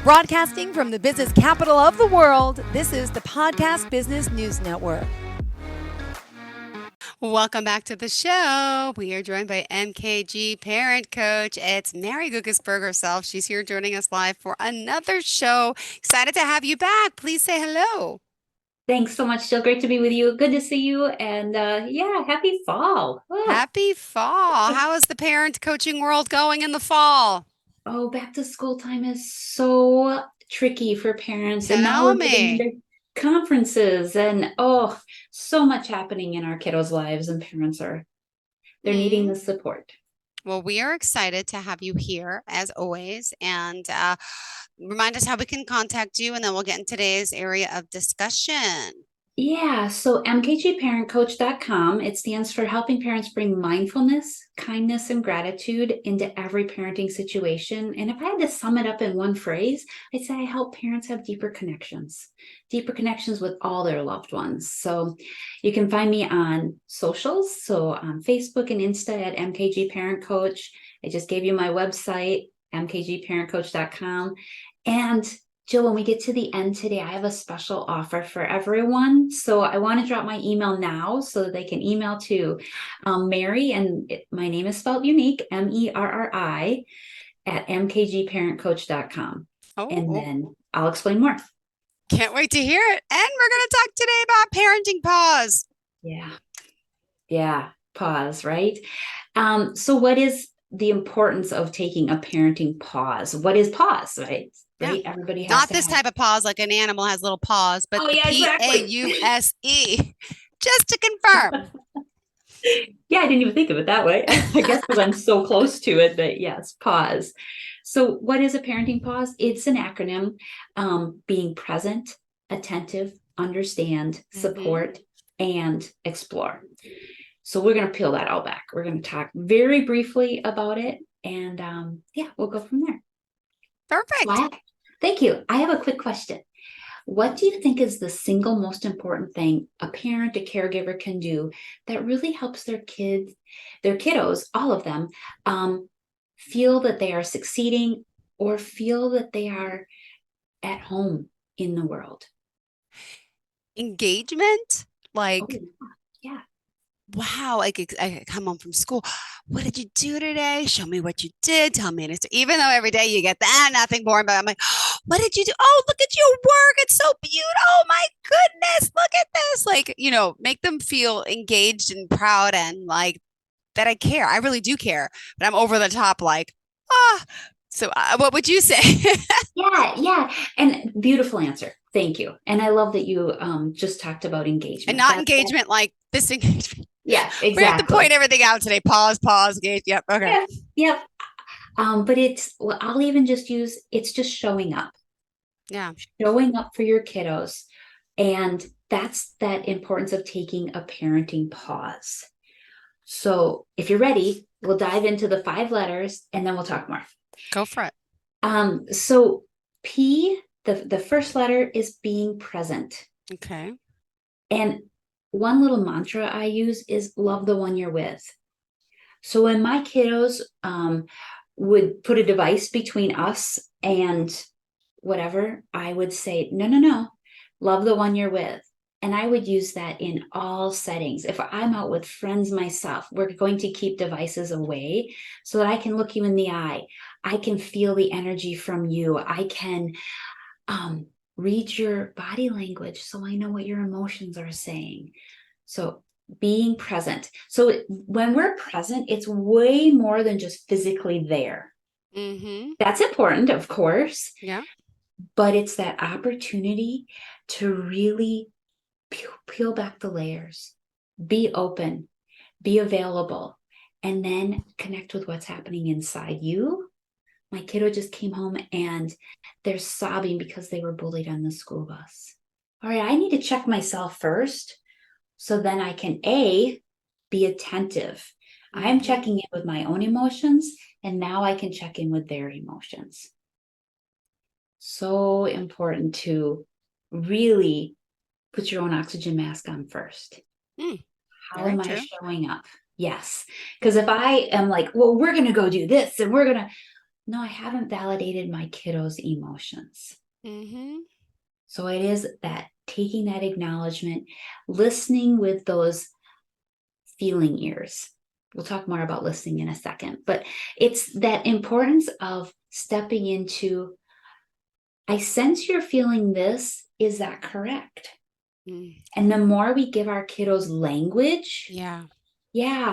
Broadcasting from the business capital of the world, this is the Podcast Business News Network. Welcome back to the show. We are joined by MKG parent coach. It's Merri Guggisberg herself. She's here joining us live for another show. Excited to have you back. Please say hello. Thanks so much, Jill. Great to be with you. Good to see you. And happy fall. Happy fall. How is the parent coaching world going in the fall? Oh, back to school time is so tricky for parents. And now Tell we're getting me. into conferences and so much happening in our kiddos' lives, and parents they're needing the support. Well, we are excited to have you here as always, and remind us how we can contact you, and then we'll get in today's area of discussion. Yeah, so mkgparentcoach.com. It stands for helping parents bring mindfulness, kindness, and gratitude into every parenting situation. And if I had to sum it up in one phrase, I'd say I help parents have deeper connections with all their loved ones. So you can find me on socials. So on Facebook and Insta at MKG Parent Coach. I just gave you my website, mkgparentcoach.com. And Jill, when we get to the end today, I have a special offer for everyone. So I want to drop my email now so that they can email to Merri, and my name is spelled unique, Merri, at mkgparentcoach.com. Then I'll explain more. Can't wait to hear it. And we're going to talk today about parenting pause. Yeah, pause, right? So what is the importance of taking a parenting pause? What is pause, right? Right? Yeah. Everybody has not this type of pause, like an animal has little paws, but P-A-U-S-E. Just to confirm. Yeah, I didn't even think of it that way. I guess because I'm so close to it, but yes, pause. So what is a parenting pause? It's an acronym, being present, attentive, understand, support, and explore. So we're going to peel that all back. We're going to talk very briefly about it, and we'll go from there. Perfect. Thank you. I have a quick question. What do you think is the single most important thing a parent, a caregiver can do that really helps their kiddos, all of them, feel that they are succeeding or feel that they are at home in the world? Engagement? Yeah. Wow, like I come home from school. What did you do today? Show me what you did. Tell me. Even though every day you get that, nothing boring, but I'm like, what did you do? Oh, look at your work. It's so beautiful. Oh my goodness. Look at this. Make them feel engaged and proud and like that I care. I really do care, but I'm over the top So what would you say? Yeah. And beautiful answer. Thank you. And I love that you just talked about engagement. And not engagement like this engagement. Yeah, exactly. We have to point everything out today. Pause, engage. Yep. Okay. Yep. But I'll even just use, it's just showing up. Yeah. Showing up for your kiddos. And that's that importance of taking a parenting pause. So if you're ready, we'll dive into the 5 letters and then we'll talk more. Go for it. So P, the first letter is being present. Okay. And one little mantra I use is love the one you're with. So when my kiddos would put a device between us and whatever, I would say, no, love the one you're with. And I would use that in all settings. If I'm out with friends myself, we're going to keep devices away so that I can look you in the eye. I can feel the energy from you. I can read your body language so I know what your emotions are saying. So being present. So when we're present, it's way more than just physically there. That's important, of course. Yeah. But it's that opportunity to really peel back the layers, be open, be available, and then connect with what's happening inside you. My kiddo just came home and they're sobbing because they were bullied on the school bus. All right, I need to check myself first so then I can be attentive. I'm checking in with my own emotions, and now I can check in with their emotions. So important to really put your own oxygen mask on first. How am I showing up? Yes. Because if I am like, well, we're going to go do this and we're going to, no, I haven't validated my kiddo's emotions. Mm-hmm. So it is that taking that acknowledgement, listening with those feeling ears. We'll talk more about listening in a second, but it's that importance of stepping into, I sense you're feeling this. Is that correct? Mm. And the more we give our kiddos language, Yeah.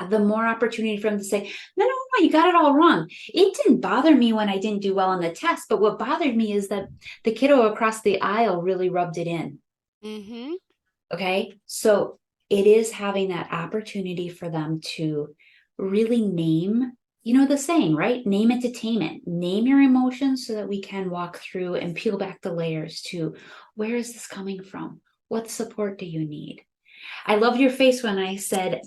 the more opportunity for them to say, no, you got it all wrong. It didn't bother me when I didn't do well on the test, but what bothered me is that the kiddo across the aisle really rubbed it in. Mm-hmm. Okay. So it is having that opportunity for them to really name, the saying, right? Name it to tame it. Name your emotions so that we can walk through and peel back the layers to, where is this coming from? What support do you need? I love your face when I said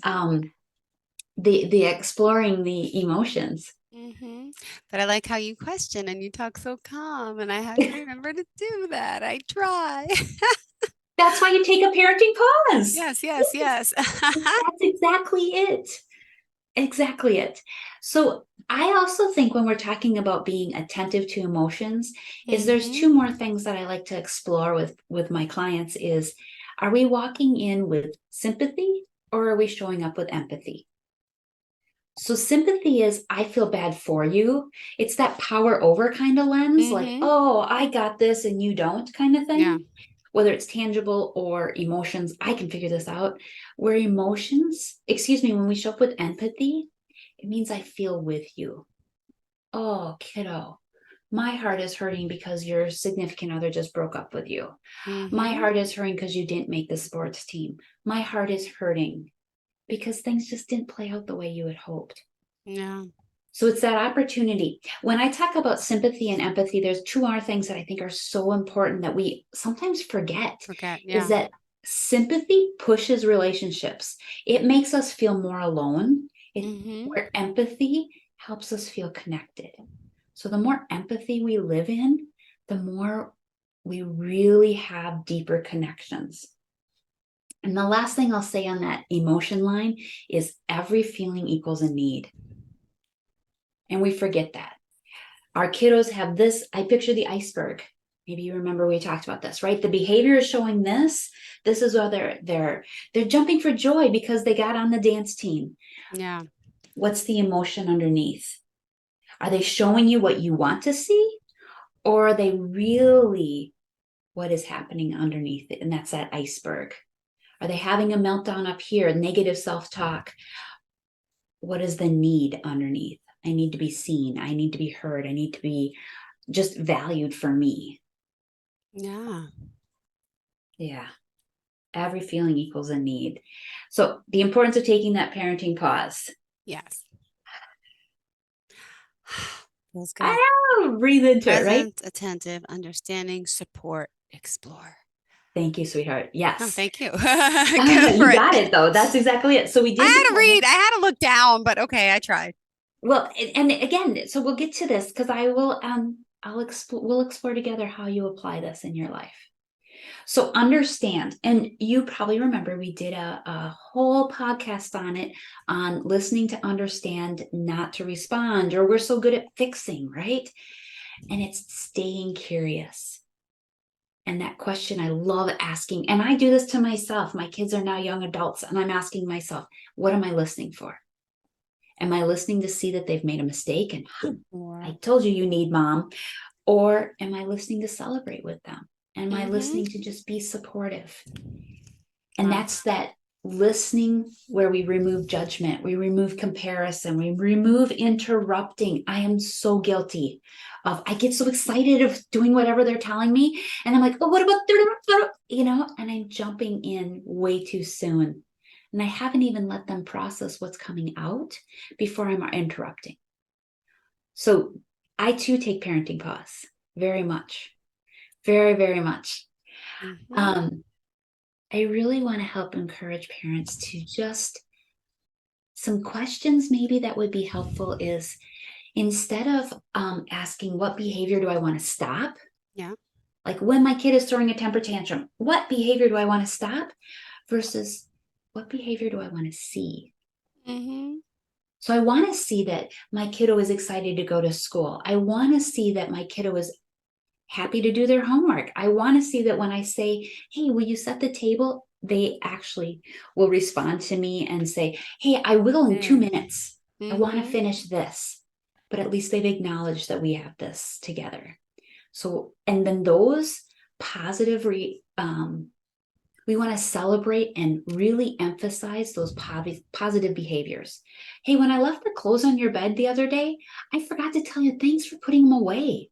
the exploring the emotions. Mm-hmm. But I like how you question and you talk so calm, and I have to remember to do that. I try. That's why you take a parenting pause. Yes, yes, yes. That's exactly it. Exactly it. So I also think when we're talking about being attentive to emotions, is there's Mm-hmm. two more things that I like to explore with my clients is, are we walking in with sympathy or are we showing up with empathy? So sympathy is, I feel bad for you. It's that power over kind of lens, like, Mm-hmm. oh, I got this and you don't kind of thing. Yeah. Whether it's tangible or emotions, I can figure this out. Where emotions, when we show up with empathy, it means I feel with you. Oh, kiddo, my heart is hurting because your significant other just broke up with you. My Mm-hmm. heart is hurting because you didn't make the sports team. My heart is hurting because things just didn't play out the way you had hoped. Yeah. So it's that opportunity. When I talk about sympathy and empathy, there's two other things that I think are so important that we sometimes forget, Forget. is Yeah. that sympathy pushes relationships. It makes us feel more alone. Mm-hmm. Where empathy helps us feel connected. So the more empathy we live in, the more we really have deeper connections. And the last thing I'll say on that emotion line is every feeling equals a need. And we forget that. Our kiddos have this, I picture the iceberg. Maybe you remember we talked about this, right? The behavior is showing this. This is where they're jumping for joy because they got on the dance team. Yeah. What's the emotion underneath? Are they showing you what you want to see? Or are they really what is happening underneath it? And that's that iceberg. Are they having a meltdown up here? Negative self-talk. What is the need underneath? I need to be seen. I need to be heard. I need to be just valued for me. Yeah. Yeah. Every feeling equals a need. So the importance of taking that parenting pause. Yes. Feels good. I know, breathe into it, right? Present, attentive, understanding, support, explore. Thank you, sweetheart. Oh, Yes. thank you. Go for You it. got it though. That's exactly it. So we I did had the to read. I had to look down, but okay, I tried. well, and again, so we'll get to this because I will we'll explore together how you apply this in your life. So understand, and you probably remember we did a whole podcast on it, on listening to understand, not to respond, or we're so good at fixing, right? And it's staying curious. And that question I love asking, and I do this to myself. My kids are now young adults, and I'm asking myself, what am I listening for? Am I listening to see that they've made a mistake and I told you need mom? Or am I listening to celebrate with them? Am I listening to just be supportive? And that's that listening where we remove judgment, we remove comparison, we remove interrupting. I am so guilty of, I get so excited of doing whatever they're telling me. And I'm like, oh, what about, and I'm jumping in way too soon. And I haven't even let them process what's coming out before I'm interrupting. So I too take parenting pause very much, very, very much. I really want to help encourage parents to just, some questions maybe that would be helpful is, instead of asking what behavior do I want to stop? Yeah. Like when my kid is throwing a temper tantrum, what behavior do I want to stop versus what behavior do I want to see? So I want to see that my kiddo is excited to go to school. I want to see that my kiddo is happy to do their homework. I want to see that when I say, hey, will you set the table? They actually will respond to me and say, hey, I will in 2 minutes. I want to finish this. But at least they've acknowledged that we have this together. So, and then those positive, we want to celebrate and really emphasize those positive behaviors. Hey, when I left the clothes on your bed the other day, I forgot to tell you, thanks for putting them away.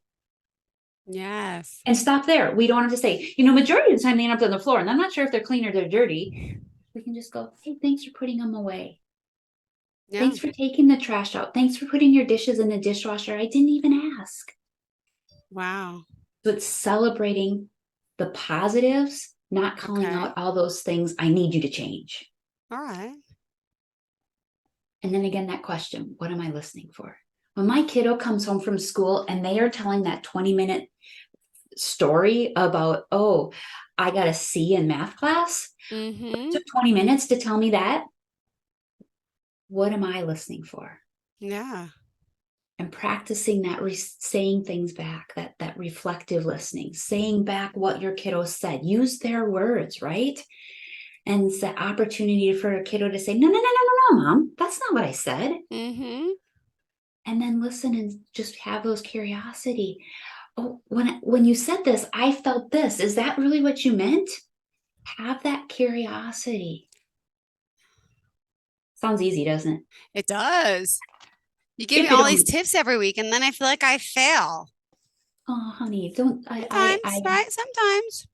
Yes. And stop there. We don't have to say, majority of the time they end up on the floor and I'm not sure if they're clean or they're dirty. We can just go, hey, thanks for putting them away. Yeah. Thanks for taking the trash out. Thanks for putting your dishes in the dishwasher. I didn't even ask. Wow. So it's celebrating the positives, not calling out all those things I need you to change. All right. And then again, that question, what am I listening for? When my kiddo comes home from school and they are telling that 20-minute story about, oh, I got a C in math class. It took 20 minutes to tell me that. What am I listening for? Yeah. And practicing that, saying things back, that reflective listening, saying back what your kiddo said, use their words, right? And it's the opportunity for a kiddo to say, no, Mom, that's not what I said. And then listen and just have those curiosity. Oh, when you said this, I felt this. Is that really what you meant? Have that curiosity. Sounds easy, doesn't it? It does. You give me all these tips every week, and then I feel like I fail. Oh, honey, don't. Sometimes, right? Sometimes.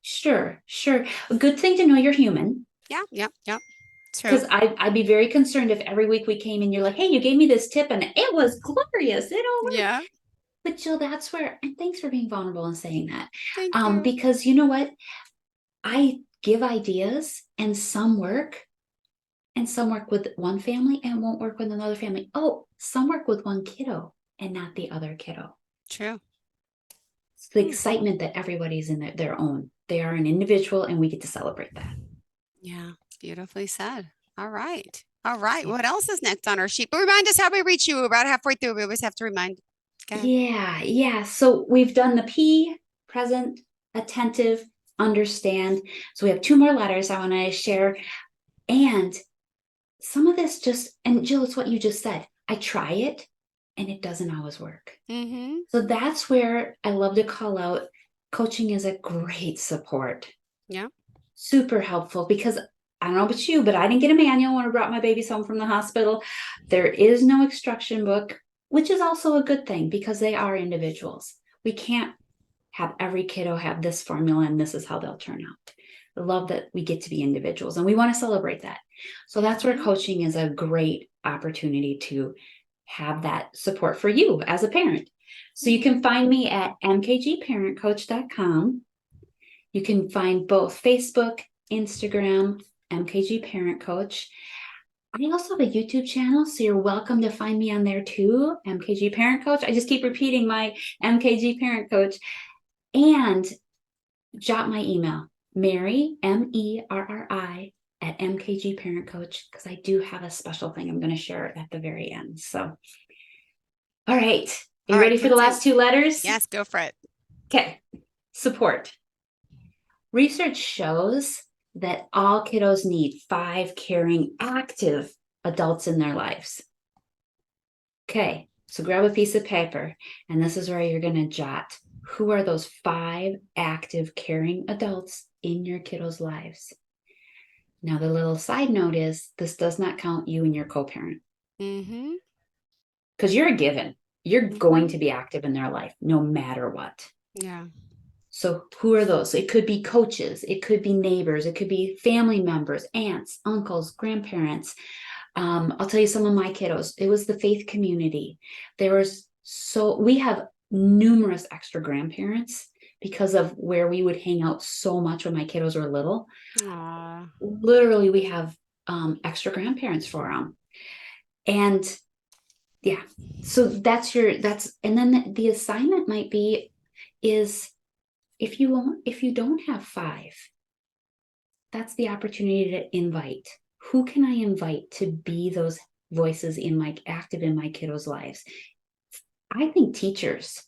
Sure. A good thing to know you're human. Yeah. True. Because I'd be very concerned if every week we came and you're like, hey, you gave me this tip and it was glorious. It all worked. Yeah. But Jill, that's where, and thanks for being vulnerable and saying that. Thank you. Because you know what? I give ideas and some work with one family and won't work with another family. Oh, some work with one kiddo and not the other kiddo. True. It's the excitement that everybody's in their own. They are an individual and we get to celebrate that. Yeah, beautifully said. All right. What else is next on our sheet? But remind us how we reach you. About halfway through, we always have to remind. Yeah. So we've done the P, present, attentive, understand. So we have 2 more letters I want to share. And some of this and Jill, it's what you just said. I try it and it doesn't always work. So that's where I love to call out coaching is a great support. Yeah. Super helpful because I don't know about you, but I didn't get a manual when I brought my babies home from the hospital. There is no instruction book, which is also a good thing because they are individuals. We can't have every kiddo have this formula and this is how they'll turn out. I love that we get to be individuals and we want to celebrate that. So that's where coaching is a great opportunity to have that support for you as a parent. So you can find me at mkgparentcoach.com. You can find both Facebook, Instagram, MKG Parent Coach. I also have a YouTube channel, so you're welcome to find me on there too, MKG Parent Coach. I just keep repeating my MKG Parent Coach. And jot my email, Merri, Merri, at MKG Parent Coach, because I do have a special thing I'm going to share at the very end. So, all right. Are you ready for the last 2 letters? Yes, go for it. Okay. Support. Research shows that all kiddos need 5 caring, active adults in their lives. Okay, so grab a piece of paper, and this is where you're going to jot who are those 5 active, caring adults in your kiddos' lives. Now, the little side note is this does not count you and your co-parent. Because you're a given. You're going to be active in their life no matter what. Yeah. So who are those? It could be coaches. It could be neighbors. It could be family members, aunts, uncles, grandparents. I'll tell you some of my kiddos. It was the faith community. We have numerous extra grandparents because of where we would hang out so much when my kiddos were little. Aww. Literally, we have extra grandparents for them. And yeah, so and then the assignment might be is if you don't have 5, that's the opportunity to invite. Who can I invite to be those voices active in my kiddos' lives. I think teachers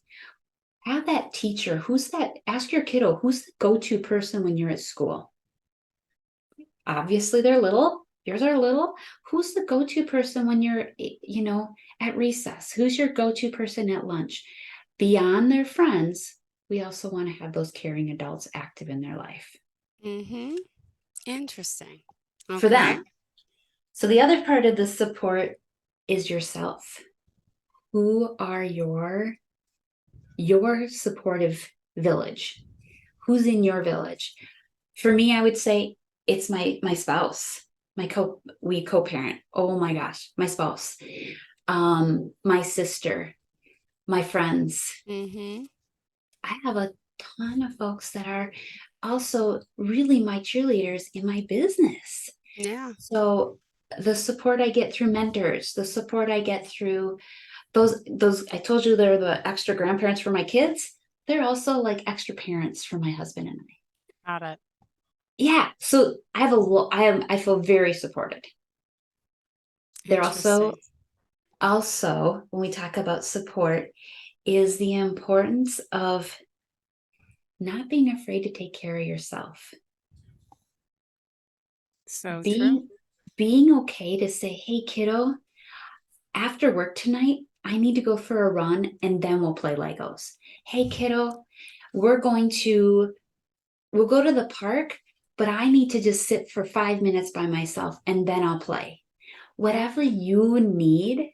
have that teacher. Ask your kiddo, who's the go-to person when you're at school? Obviously they're little. Yours are little. Who's the go-to person when you're, at recess? Who's your go-to person at lunch? Beyond their friends, we also want to have those caring adults active in their life. Mm-hmm. Interesting. For them. So the other part of the support is yourself. Who are your supportive village? Who's in your village? For me, I would say it's my spouse, we co-parent. Oh my gosh, my spouse, my sister, my friends. Mm-hmm. I have a ton of folks that are also really my cheerleaders in my business. Yeah. So the support I get through mentors, the support I get through those, I told you they're the extra grandparents for my kids. They're also like extra parents for my husband and I. Got it. Yeah. So I feel very supported. They're also when we talk about support, is the importance of not being afraid to take care of yourself. So true. Being okay to say, hey, kiddo, after work tonight, I need to go for a run and then we'll play Legos. Hey, kiddo, we'll go to the park, but I need to just sit for 5 minutes by myself and then I'll play. Whatever you need,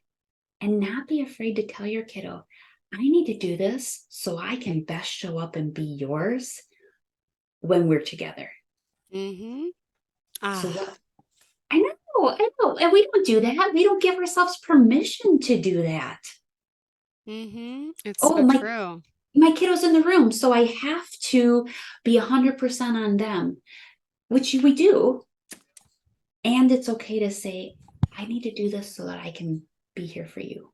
and not be afraid to tell your kiddo, I need to do this so I can best show up and be yours when we're together. Mm-hmm. So I know. And we don't do that. We don't give ourselves permission to do that. Mm-hmm. It's true. My kiddo's in the room, so I have to be 100% on them, which we do. And it's okay to say, I need to do this so that I can be here for you.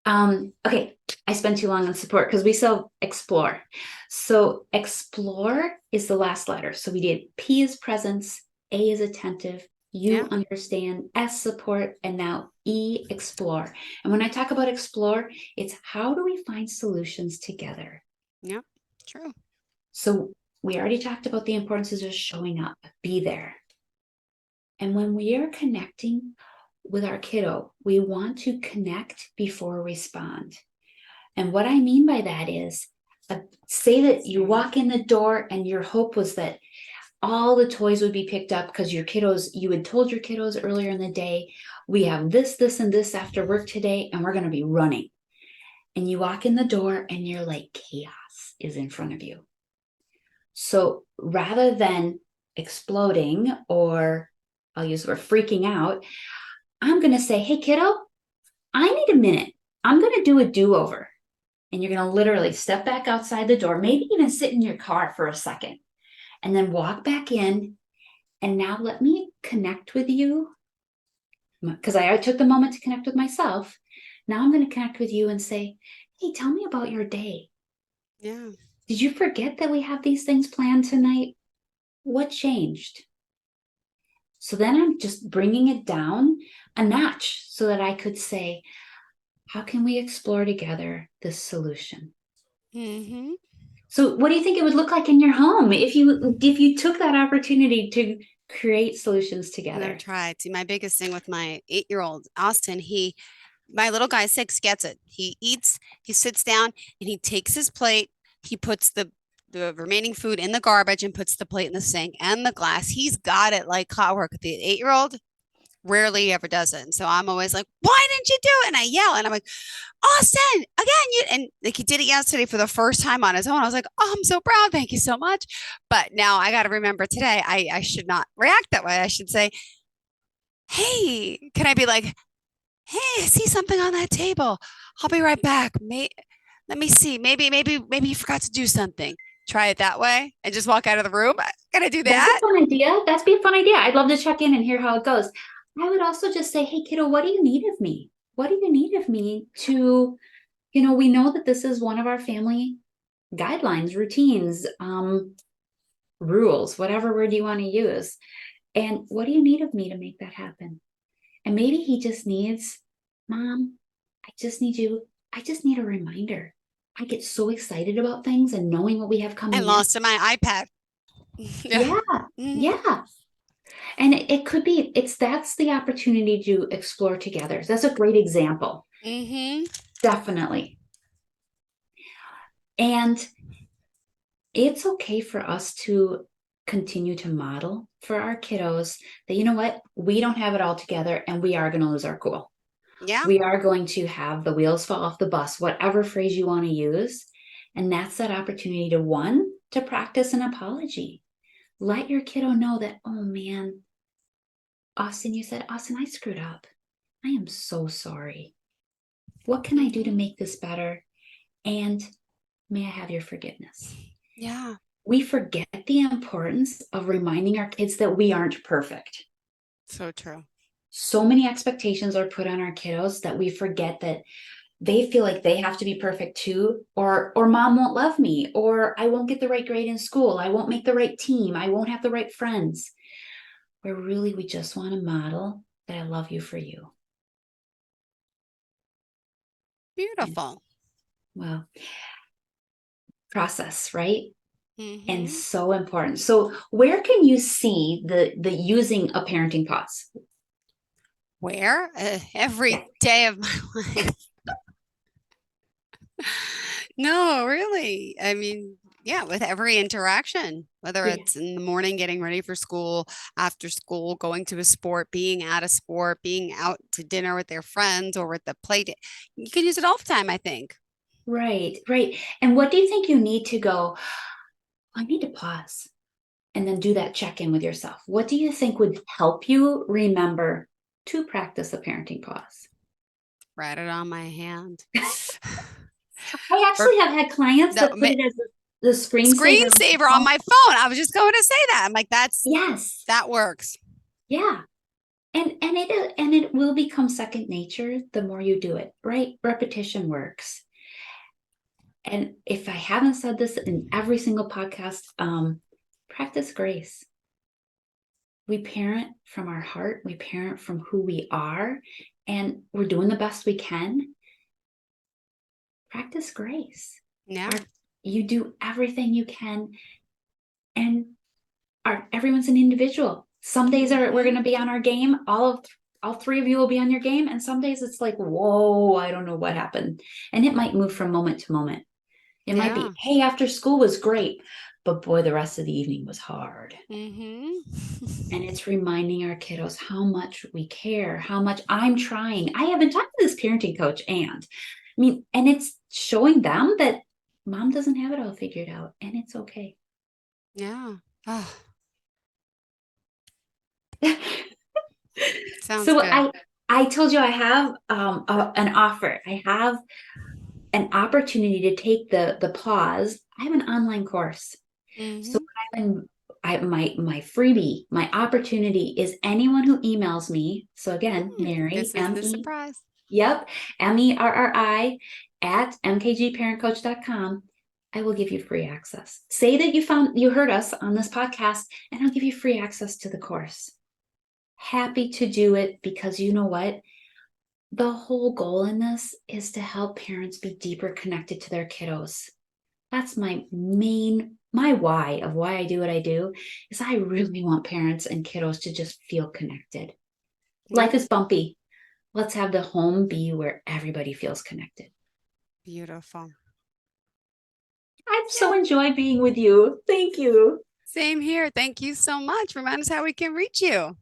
Okay, I spent too long on support because we still explore. So explore is the last letter. So we did P is presence, A is attentive, U understand, S support, and now E explore. And when I talk about explore, it's how do we find solutions together? Yep, true. So we already talked about the importance of just showing up, be there. And when we are connecting with our kiddo, we want to connect before respond. And what I mean by that is, say that you walk in the door and your hope was that all the toys would be picked up because you had told your kiddos earlier in the day, we have this, this, and this after work today, and we're going to be running. And you walk in the door and you're like, chaos is in front of you. So rather than exploding, or I'll use the word freaking out, I'm going to say, hey, kiddo, I need a minute. I'm going to do a do-over. And you're going to literally step back outside the door, maybe even sit in your car for a second, and then walk back in. And now let me connect with you, because I took the moment to connect with myself. Now I'm going to connect with you and say, hey, tell me about your day. Yeah. Did you forget that we have these things planned tonight? What changed? So then I'm just bringing it down a notch so that I could say, how can we explore together this solution? Mm-hmm. So what do you think it would look like in your home if you took that opportunity to create solutions together? I've tried. See, my biggest thing with my 8-year-old Austin, my little guy 6 gets it. He eats, he sits down and he takes his plate. He puts the remaining food in the garbage and puts the plate in the sink and the glass. He's got it like clockwork. The 8-year-old rarely ever does it. And so I'm always like, why didn't you do it? And I yell and I'm like, Austin, again, and like he did it yesterday for the first time on his own. I was like, oh, I'm so proud. Thank you so much. But now I got to remember today, I should not react that way. I should say, hey, can I be like, hey, I see something on that table. I'll be right back. Let me see. Maybe you forgot to do something. Try it that way and just walk out of the room. Can I do that? That's a fun idea. That'd be a fun idea. I'd love to check in and hear how it goes. I would also just say, hey, kiddo, what do you need of me? What do you need of me to, we know that this is one of our family guidelines, routines, rules, whatever word you want to use. And what do you need of me to make that happen? And maybe he just needs, Mom, I just need a reminder. I get so excited about things and knowing what we have I coming lost my iPad. in. Yeah, yeah. And it could be, that's the opportunity to explore together. That's a great example. Mm-hmm. Definitely. And it's okay for us to continue to model for our kiddos that, you know what, we don't have it all together and we are going to lose our cool. Yeah. We are going to have the wheels fall off the bus, whatever phrase you want to use. And that's that opportunity to practice an apology. Let your kiddo know that, oh man, Austin, I screwed up. I am so sorry. What can I do to make this better? And may I have your forgiveness? Yeah. We forget the importance of reminding our kids that we aren't perfect. So true. So many expectations are put on our kiddos that we forget that they feel like they have to be perfect too, or mom won't love me, or I won't get the right grade in school, I won't make the right team, I won't have the right friends. Where really we just want to model that I love you for you. Beautiful. Well, process, right? Mm-hmm. And so important. So where can you see the using a parenting pause? Where? Every day of my life. No, really. I mean, yeah, with every interaction, whether Yeah. it's in the morning getting ready for school, after school, going to a sport, being at a sport, being out to dinner with their friends or with the play date. You can use it all the time, I think. Right, right. And what do you think you need to go? I need to pause and then do that check in with yourself. What do you think would help you remember to practice a parenting pause? Write it on my hand. I Or actually have had clients no, that put it as the screensaver. screensaver on my phone. I was just going to say that. I'm like, Yes. that works. Yeah. And it will become second nature the more you do it, right? Repetition works. And if I haven't said this in every single podcast, practice grace. We parent from our heart, we parent from who we are, and we're doing the best we can. Practice grace. Yeah. You do everything you can, and everyone's an individual. Some days we're going to be on our game. All three of you will be on your game, and some days it's like, whoa, I don't know what happened, and it might move from moment to moment. It might be, hey, after school was great, but boy, the rest of the evening was hard. And it's reminding our kiddos how much we care, how much I'm trying. I have been talking to this parenting coach, and it's showing them that mom doesn't have it all figured out, and it's okay. Yeah. Oh, sounds So good. I told you I have an offer. I have an opportunity to take the pause. I have an online course. So my freebie, my opportunity is anyone who emails me. So again, Merri, This is the surprise. Yep, Merri at mkgparentcoach.com. I will give you free access. Say that you heard us on this podcast, and I'll give you free access to the course. Happy to do it, because you know what? The whole goal in this is to help parents be deeper connected to their kiddos. That's my why of why I do what I do, is I really want parents and kiddos to just feel connected. Life is bumpy. Let's have the home be where everybody feels connected. Beautiful. I've so enjoyed being with you. Thank you. Same here. Thank you so much. Remind us how we can reach you.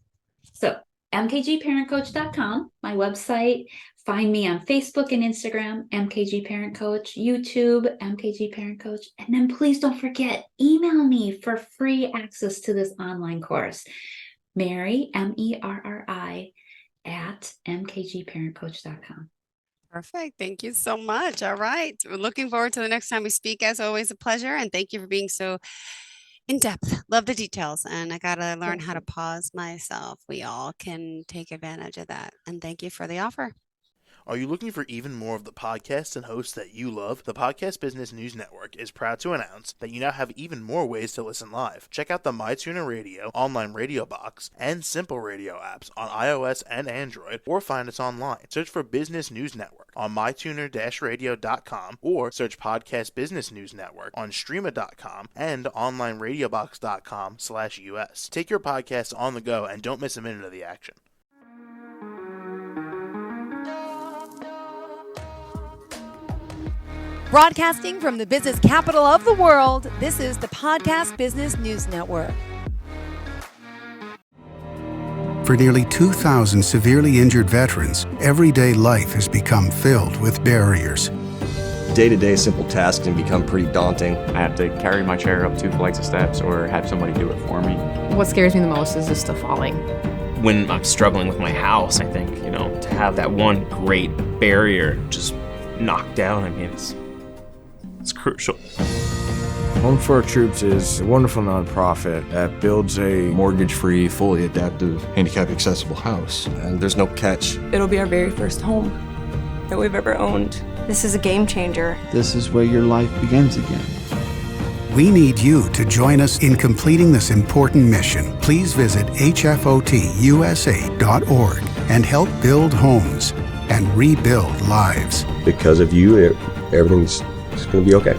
So mkgparentcoach.com, my website. Find me on Facebook and Instagram, MKG Parent Coach, YouTube, MKG Parent Coach. And then please don't forget, email me for free access to this online course. Merri, Merri, at mkgparentcoach.com. Perfect. Thank you so much. All right. We're looking forward to the next time we speak. As always, a pleasure. And thank you for being so in depth. Love the details. And I got to learn how to pause myself. We all can take advantage of that. And thank you for the offer. Are you looking for even more of the podcasts and hosts that you love? The Podcast Business News Network is proud to announce that you now have even more ways to listen live. Check out the MyTuner Radio, online radio box, and Simple Radio apps on iOS and Android, or find us online. Search for Business News Network on mytuner-radio.com, or search Podcast Business News Network on streama.com and onlineradiobox.com/US. Take your podcast on the go and don't miss a minute of the action. Broadcasting from the business capital of the world, this is the Podcast Business News Network. For nearly 2,000 severely injured veterans, everyday life has become filled with barriers. Day-to-day simple tasks can become pretty daunting. I have to carry my chair up 2 flights of steps or have somebody do it for me. What scares me the most is just the falling. When I'm struggling with my house, I think, to have that one great barrier just knocked down, it's crucial. Home for Our Troops is a wonderful nonprofit that builds a Mortgage-free, fully adaptive, handicap-accessible house. And there's no catch. It'll be our very first home that we've ever owned. This is a game changer. This is where your life begins again. We need you to join us in completing this important mission. Please visit hfotusa.org and help build homes and rebuild lives. Because of you, everything's going to be okay.